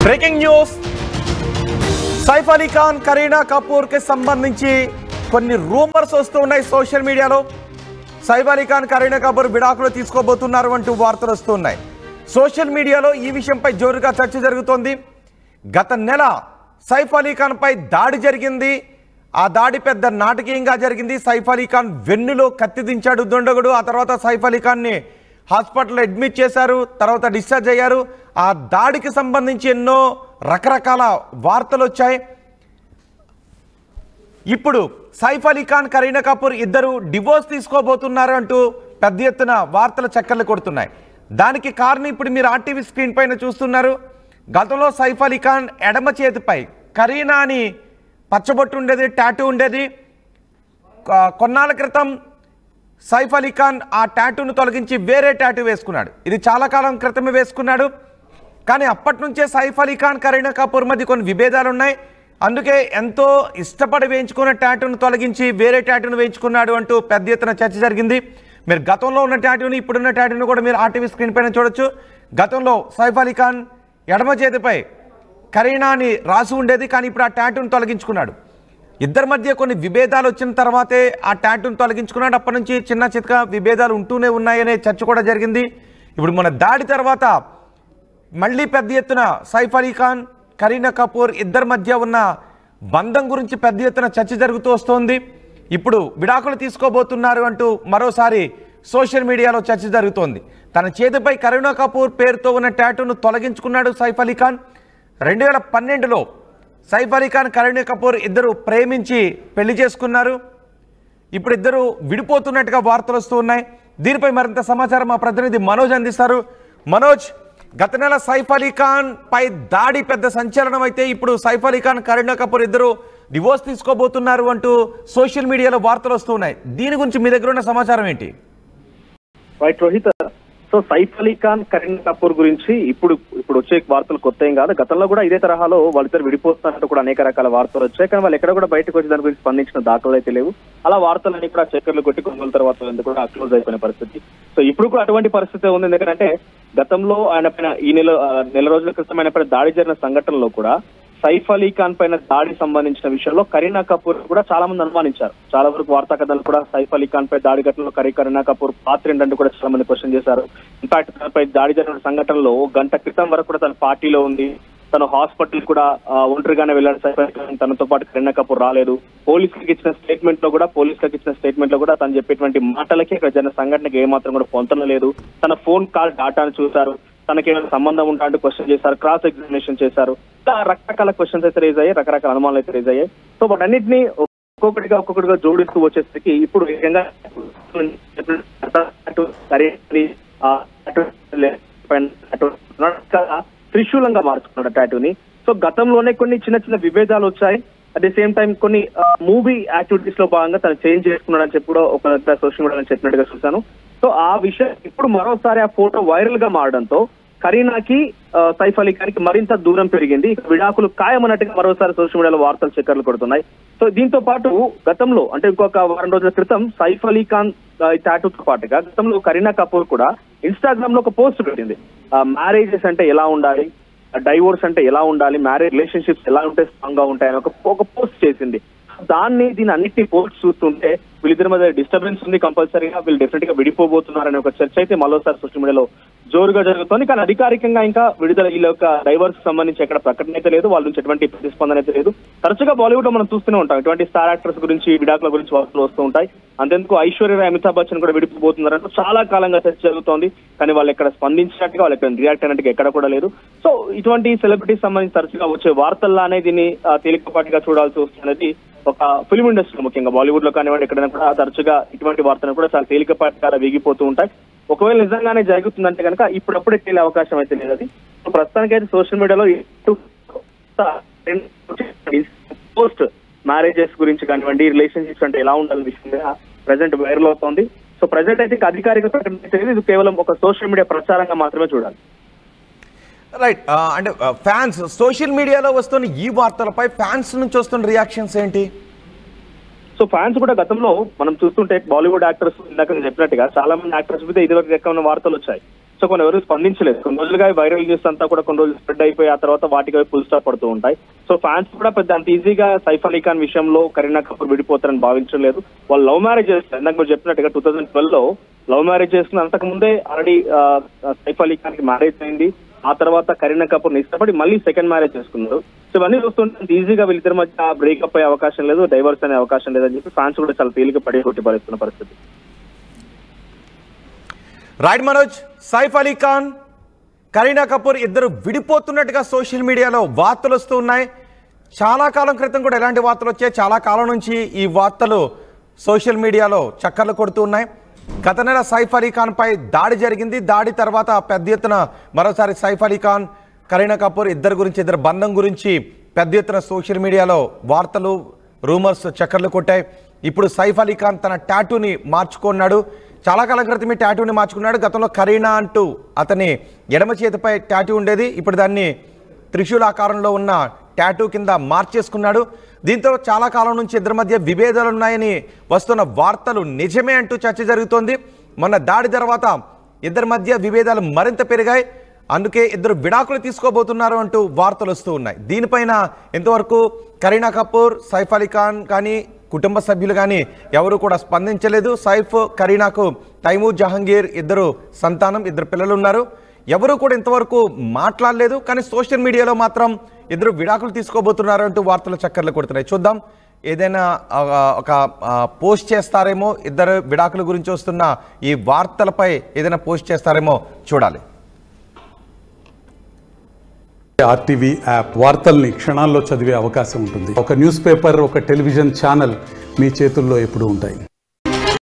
Breaking news Saif Ali Khan Kareena Kapoor కి సంబంధించి కొన్ని రూమర్స్ వస్తూ ఉన్నాయి సోషల్ మీడియాలో. సైఫ్ అలీ ఖాన్ కరీనా కపూర్ విడాకులు తీసుకోబోతున్నారు అంటూ వార్తలు వస్తున్నాయి. సోషల్ మీడియాలో ఈ విషయంపై జోరుగా చర్చ జరుగుతోంది. గత నెల సైఫ్ అలీ ఖాన్ పై దాడి జరిగింది. ఆ దాడి పెద్ద నాటకీయంగా జరిగింది. సైఫ్ అలీ ఖాన్ వెన్నులో కత్తి దించాడు దుండగుడు. ఆ తర్వాత సైఫ్ అలీ ఖాన్ని హాస్పిటల్లో అడ్మిట్ చేశారు, తర్వాత డిశ్చార్జ్ అయ్యారు. ఆ దాడికి సంబంధించి ఎన్నో రకరకాల వార్తలు వచ్చాయి. ఇప్పుడు సైఫ్ అలీ ఖాన్ కరీనా కపూర్ ఇద్దరు డివోర్స్ తీసుకోబోతున్నారు అంటూ పెద్ద ఎత్తున వార్తలు చక్కర్లు కొడుతున్నాయి. దానికి కారణం ఇప్పుడు మీరు ఆర్టీవీ స్క్రీన్ పైన చూస్తున్నారు. గతంలో సైఫ్ అలీ ఖాన్ ఎడమ చేతిపై కరీనా అని పచ్చబొట్టు ఉండేది, టాటూ ఉండేది. కొన్నాళ్ళ క్రితం సైఫ్ అలీ ఖాన్ ఆ టాటూను తొలగించి వేరే టాటూ వేసుకున్నాడు. ఇది చాలా కాలం క్రితమే వేసుకున్నాడు. కానీ అప్పటి నుంచే సైఫ్ అలీ ఖాన్ కరీనా కపూర్ మధ్య కొన్ని విభేదాలు ఉన్నాయి. అందుకే ఎంతో ఇష్టపడి వేయించుకున్న టాటూను తొలగించి వేరే టాటూను వేయించుకున్నాడు అంటూ పెద్ద ఎత్తున చర్చ జరిగింది. మీరు గతంలో ఉన్న టాటూని ఇప్పుడున్న టాటూను కూడా మీరు ఆర్టీవీ స్క్రీన్ పైన చూడొచ్చు. గతంలో సైఫ్ అలీ ఖాన్ ఎడమ చేతిపై కరీనా అని రాసి ఉండేది, కానీ ఇప్పుడు ఆ టాటూను తొలగించుకున్నాడు. ఇద్దరి మధ్య కొన్ని విభేదాలు వచ్చిన తర్వాతే ఆ టాటూను తొలగించుకున్నాడు. అప్పటి నుంచి చిన్న చితక విభేదాలు ఉంటూనే ఉన్నాయనే చర్చ కూడా జరిగింది. ఇప్పుడు మన దాడి తర్వాత మళ్ళీ పెద్ద ఎత్తున సైఫ్ అలీ ఖాన్ కరీనా కపూర్ ఇద్దరి మధ్య ఉన్న బంధం గురించి పెద్ద ఎత్తున చర్చ జరుగుతూ వస్తోంది. ఇప్పుడు విడాకులు తీసుకోబోతున్నారు అంటూ మరోసారి సోషల్ మీడియాలో చర్చ జరుగుతోంది. తన చేతిపై కరీనా కపూర్ పేరుతో ఉన్న టాటూను తొలగించుకున్నాడు సైఫ్ అలీ ఖాన్. 2012లో సైఫ్ అలీ ఖాన్ కరీనా కపూర్ ఇద్దరు ప్రేమించి పెళ్లి చేసుకున్నారు. ఇప్పుడు ఇద్దరు విడిపోతున్నట్టుగా వార్తలు వస్తూ ఉన్నాయి. దీనిపై మరింత సమాచారం మా ప్రతినిధి మనోజ్ అందిస్తారు. మనోజ్, గత నెల సైఫ్ అలీ ఖాన్ పై దాడి పెద్ద సంచలనం అయితే ఇప్పుడు సైఫ్ అలీ ఖాన్ కరీనా కపూర్ ఇద్దరు డివోర్స్ తీసుకోబోతున్నారు అంటూ సోషల్ మీడియాలో వార్తలు వస్తున్నాయి. దీని గురించి మీ దగ్గర ఉన్న సమాచారం ఏంటి? రైట్ రోహిత్, సో సైఫ్ అలీ ఖాన్ కరీనా కపూర్ గురించి ఇప్పుడు వచ్చే వార్తలు కొత్త ఏం కాదు. గతంలో కూడా ఇదే తరహాలో వాళ్ళిద్దరు విడిపోతున్నట్టు కూడా అనేక రకాల వార్తలు వచ్చాయి. కానీ వాళ్ళు ఎక్కడ కూడా బయటకు వచ్చి దాని గురించి స్పందించిన దాఖలు అయితే లేవు. అలా వార్తలన్నీ కూడా చక్కర్లు కొట్టి కొన్ని తర్వాత కూడా క్లోజ్ అయిపోయిన పరిస్థితి. సో ఇప్పుడు కూడా అటువంటి పరిస్థితి ఉంది. ఎందుకంటే గతంలో ఆయన పైన ఈ నెల రోజుల క్రితం ఆయన పైన దాడి జరిగిన సంఘటనలో కూడా సైఫ్ అలీ ఖాన్ పైన దాడి సంబంధించిన విషయంలో కరీనా కపూర్ కూడా చాలా మంది అనుమానించారు. చాలా వరకు వార్తా కథలు కూడా సైఫ్ అలీ ఖాన్ పై దాడి ఘటనలో కరీనా కపూర్ పాత్ర ఏంటంటే కూడా చాలా మంది క్వశ్చన్ చేశారు. ఇన్ఫాక్ట్ తనపై దాడి జరిగిన సంఘటనలో గంట క్రితం వరకు కూడా తన పార్టీలో ఉంది. తను హాస్పిటల్ కూడా ఒంటరిగానే వెళ్ళాడు. సైఫ్ అలీ ఖాన్ తనతో పాటు కరీనా కపూర్ రాలేదు. పోలీసులకు ఇచ్చిన స్టేట్మెంట్ లో కూడా తను చెప్పేటువంటి మాటలకి ఇక్కడ జరిగిన సంఘటనకి ఏమాత్రం కూడా పొంతన లేదు. తన ఫోన్ కాల్ డాటాను చూశారు. తనకేమైనా సంబంధం ఉంటా అంటూ క్వశ్చన్ చేశారు, క్రాస్ ఎగ్జామినేషన్ చేశారు. రకరకాల క్వశ్చన్స్ అయితే రేజ్ అయ్యాయి, రకరకాల అనుమానాలు అయితే రేజ్ అయ్యాయి. సో వాటన్నిటిని ఒక్కొక్కటిగా జోడిస్తూ వచ్చేసరికి ఇప్పుడు ఏకంగా త్రిశూలంగా మార్చుకున్నాడు టాటూని. సో గతంలోనే కొన్ని చిన్న చిన్న విభేదాలు వచ్చాయి. అట్ ది సేమ్ టైం కొన్ని మూవీ యాక్టివిటీస్ లో భాగంగా తను చేంజ్ చేసుకున్నాడు అని చెప్పి కూడా ఒక సోషల్ మీడియాలో చెప్పినట్టుగా చూశాను. సో ఆ విషయం ఇప్పుడు మరోసారి ఆ ఫోటో వైరల్ గా మారడంతో కరీనాకి సైఫ్ అలీ ఖాన్కి మరింత దూరం పెరిగింది. విడాకులు ఖాయమన్నట్టుగా మరోసారి సోషల్ మీడియాలో వార్తలు చక్కర్లు కొడుతున్నాయి. సో దీంతో పాటు గతంలో అంటే ఇంకొక వారం రోజుల క్రితం సైఫ్ అలీ ఖాన్ టాటూతో పాటుగా గతంలో కరీనా కపూర్ కూడా ఇన్స్టాగ్రామ్ లో ఒక పోస్ట్ పెట్టింది. మ్యారేజెస్ అంటే ఎలా ఉండాలి, డైవోర్స్ అంటే ఎలా ఉండాలి, మ్యారేజ్ రిలేషన్షిప్స్ ఎలా ఉంటే స్ట్రాంగ్ గా ఉంటాయని ఒక పోస్ట్ చేసింది. దీని అన్నిటినీ పోస్ట్ చూస్తుంటే వీళ్ళిద్దరి మధ్య డిస్టర్బెన్స్ ఉంది, కంపల్సరీగా వీళ్ళు డెఫినెట్ గా విడిపోబోతున్నారనే ఒక చర్చ అయితే మరోసారి సోషల్ మీడియాలో జోరుగా జరుగుతుంది. కానీ అధికారికంగా ఇంకా విడుదల వీళ్ళ యొక్క డైవర్స్ సంబంధించి ఎక్కడ ప్రకటన అయితే లేదు, వాళ్ళ నుంచి ఎటువంటి ప్రతిస్పందన అయితే లేదు. తరచుగా బాలీవుడ్ లో మనం చూస్తూనే ఉంటాం ఇటువంటి స్టార్ యాక్టర్స్ గురించి విడాకుల గురించి వార్తలు వస్తూ ఉంటాయి. అంతెందుకు ఐశ్వర్య రాయ్, అమితాబ్ బచ్చన్ కూడా విడిపోబోతున్నారంటూ చాలా కాలంగా చర్చ జరుగుతోంది. కానీ వాళ్ళు ఎక్కడ స్పందించినట్టుగా, వాళ్ళు ఎక్కడ రియాక్ట్ అయినట్టుగా ఎక్కడ కూడా లేదు. సో ఇటువంటి సెలబ్రిటీస్ సంబంధించి తరచుగా వచ్చే వార్తల్లానే దీన్ని తేలికపాటిగా చూడాల్సి వస్తున్నది. ఒక ఫిల్మ్ ఇండస్ట్రీ ముఖ్యంగా బాలీవుడ్ లో కానివ్వండి ఎక్కడైనా కూడా తరచుగా ఇటువంటి వార్తలు కూడా చాలా తేలికపాటిగా వీగిపోతూ ఉంటాయి. ఒకవేళ నిజంగానే జరుగుతుందంటే కనుక ఇప్పుడప్పుడే తేలే అవకాశం అయితే లేదు. అది ప్రస్తుతానికైతే సోషల్ మీడియాలో పోస్ట్ మ్యారేజెస్ గురించి కానివ్వండి, రిలేషన్షిప్స్ అంటే ఎలా ఉండాలి విషయంగా ప్రజెంట్ వైరల్ అవుతోంది. సో ప్రజెంట్ అయితే అధికారిక ప్రకటన అయితే ఇది కేవలం ఒక సోషల్ మీడియా ప్రచారంగా మాత్రమే చూడాలి. రైట్, అంటే ఫ్యాన్స్ సోషల్ మీడియాలో వస్తున్న ఈ వార్తలపై ఫ్యాన్స్ నుంచి వస్తున్న రియాక్షన్స్ ఏంటి? సో ఫ్యాన్స్ కూడా గతంలో మనం చూస్తుంటే బాలీవుడ్ యాక్టర్స్ ఇందాక చెప్పినట్టుగా చాలా మంది యాక్టర్స్ మీద ఇదివరకు ఎక్కువ వార్తలు వచ్చాయి. సో కొన్ని ఎవరు స్పందించలేదు. కొన్ని రోజులుగా వైరల్ న్యూస్ అంతా కూడా కొన్ని రోజులు స్ప్రెడ్ అయిపోయి ఆ తర్వాత వాటికి ఫుల్ స్టాప్ పడుతూ ఉంటాయి. సో ఫ్యాన్స్ కూడా పెద్ద అంత ఈజీగా సైఫ్ అలీ ఖాన్ విషయంలో కరీనా కపూర్ విడిపోతారని భావించలేదు. వాళ్ళు లవ్ మ్యారేజ్ చేస్తారు. ఇందాక మీరు చెప్పినట్టుగా 2012లో లవ్ మ్యారేజ్ చేసుకున్న అంతకు ముందే ఆల్రెడీ సైఫ్ అలీ ఖాన్ కి మ్యారేజ్ అయింది. ఆ తర్వాత కరీనా కపూర్ ని ఇష్టపడి మళ్ళీ సెకండ్ మ్యారేజ్ చేసుకున్నారు. సో ఇవన్నీ చూస్తుంటే ఈజీగా వీళ్ళిద్దరి మధ్య బ్రేకప్ అయ్యే అవకాశం లేదు, డైవర్స్ అనే అవకాశం లేదని చెప్పి ఫ్యాన్స్ కూడా చాలా తేలిక పడి కొట్టిపరుస్తున్న పరిస్థితి. రైట్ మనోజ్, సైఫ్ అలీ ఖాన్ కరీనా కపూర్ ఇద్దరు విడిపోతున్నట్టుగా సోషల్ మీడియాలో వార్తలు వస్తూ ఉన్నాయి. చాలా కాలం క్రితం కూడా ఎలాంటి వార్తలు వచ్చాయి, చాలా కాలం నుంచి ఈ వార్తలు సోషల్ మీడియాలో చక్కర్లు కొడుతూ ఉన్నాయి. గత నెల సైఫ్ అలీ ఖాన్ పై దాడి జరిగింది. దాడి తర్వాత పెద్ద ఎత్తున మరోసారి సైఫ్ అలీ ఖాన్ కరీనా కపూర్ ఇద్దరు బంధం గురించి పెద్ద ఎత్తున సోషల్ మీడియాలో వార్తలు రూమర్స్ చక్కర్లు కొట్టాయి. ఇప్పుడు సైఫ్ అలీ ఖాన్ తన టాటూని మార్చుకున్నాడు. చాలా కాలం క్రితం ఈ టాటూని మార్చుకున్నాడు. గతంలో కరీనా అంటూ అతని ఎడమ చేతిపై టాటూ ఉండేది. ఇప్పుడు దాన్ని త్రిశూల ఆకారంలో ఉన్న టాటూ కింద మార్చేసుకున్నాడు. దీంతో చాలా కాలం నుంచి ఇద్దరి మధ్య విభేదాలు ఉన్నాయని వస్తున్న వార్తలు నిజమే అంటూ చర్చ జరుగుతోంది. మొన్న దాడి తర్వాత ఇద్దరి మధ్య విభేదాలు మరింత పెరిగాయి. అందుకే ఇద్దరు విడాకులు తీసుకోబోతున్నారు అంటూ వార్తలు వస్తూ ఉన్నాయి. దీనిపైన ఇంతవరకు కరీనా కపూర్, సైఫ్ అలీ ఖాన్ కానీ కుటుంబ సభ్యులు కానీ ఎవరు కూడా స్పందించలేదు. సైఫ్, కరీనాకు తైమూర్, జహంగీర్ ఇద్దరు సంతానం, ఇద్దరు పిల్లలు ఉన్నారు. ఎవరు కూడా ఇంతవరకు మాట్లాడలేదు. కానీ సోషల్ మీడియాలో మాత్రం ఇద్దరు విడాకులు తీసుకోబోతున్నారు అంటూ వార్తలు చక్కర్లు కొడుతున్నాయి. చూద్దాం, ఏదైనా ఒక పోస్ట్ చేస్తారేమో, ఇద్దరు విడాకుల గురించి వస్తున్న ఈ వార్తలపై ఏదైనా పోస్ట్ చేస్తారేమో చూడాలి. ఆర్టీవీ యాప్ వార్తల్ని క్షణాల్లో చదివే అవకాశం ఉంటుంది. ఒక న్యూస్ పేపర్, ఒక టెలివిజన్ ఛానల్ మీ చేతుల్లో ఎప్పుడూ ఉంటాయి.